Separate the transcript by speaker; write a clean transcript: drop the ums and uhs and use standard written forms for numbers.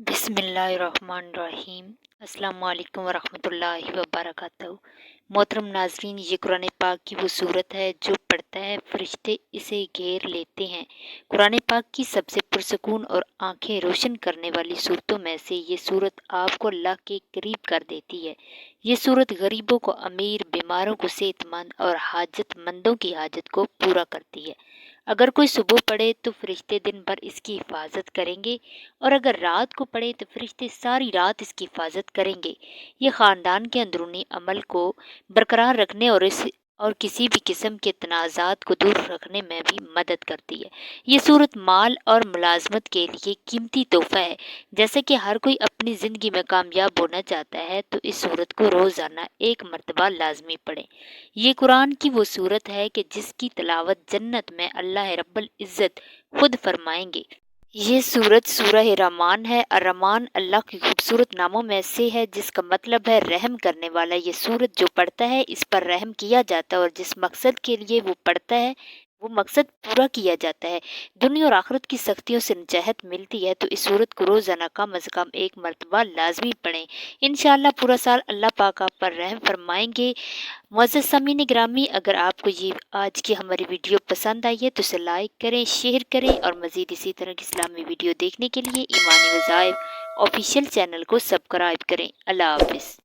Speaker 1: بسم اللہ الرحمن الرحیم۔ السلام علیکم ورحمۃ اللہ وبرکاتہ۔ محترم ناظرین، یہ قرآن پاک کی وہ صورت ہے جو پڑھتا ہے فرشتے اسے گھیر لیتے ہیں۔ قرآن پاک کی سب سے پرسکون اور آنکھیں روشن کرنے والی صورتوں میں سے یہ صورت آپ کو اللہ کے قریب کر دیتی ہے۔ یہ صورت غریبوں کو امیر، بیماروں کو صحت مند اور حاجت مندوں کی حاجت کو پورا کرتی ہے۔ اگر کوئی صبح پڑھے تو فرشتے دن بھر اس کی حفاظت کریں گے، اور اگر رات کو پڑھے تو فرشتے ساری رات اس کی حفاظت کریں گے۔ یہ خاندان کے اندرونی عمل کو برقرار رکھنے اور کسی بھی قسم کے تنازعات کو دور رکھنے میں بھی مدد کرتی ہے۔ یہ صورت مال اور ملازمت کے لیے قیمتی تحفہ ہے۔ جیسا کہ ہر کوئی اپنی زندگی میں کامیاب ہونا چاہتا ہے تو اس صورت کو روزانہ ایک مرتبہ لازمی پڑھیں۔ یہ قرآن کی وہ صورت ہے کہ جس کی تلاوت جنت میں اللہ رب العزت خود فرمائیں گے۔ یہ صورت سورہ رحمان ہے۔ الرحمن اللہ کے خوبصورت ناموں میں سے ہے جس کا مطلب ہے رحم کرنے والا۔ یہ صورت جو پڑھتا ہے اس پر رحم کیا جاتا ہے، اور جس مقصد کے لیے وہ پڑھتا ہے وہ مقصد پورا کیا جاتا ہے۔ دنیا اور آخرت کی سختیوں سے نجات ملتی ہے، تو اس صورت کو روزانہ کم از کم ایک مرتبہ لازمی پڑھیں۔ انشاءاللہ پورا سال اللہ پاک آپ پر رحم فرمائیں گے۔ معزز سامعین گرامی، اگر آپ کو یہ آج کی ہماری ویڈیو پسند آئی ہے تو اسے لائک کریں، شیئر کریں، اور مزید اسی طرح کی اسلامی ویڈیو دیکھنے کے لیے ایمانی وظائف آفیشیل چینل کو سبسکرائب کریں۔ اللہ حافظ۔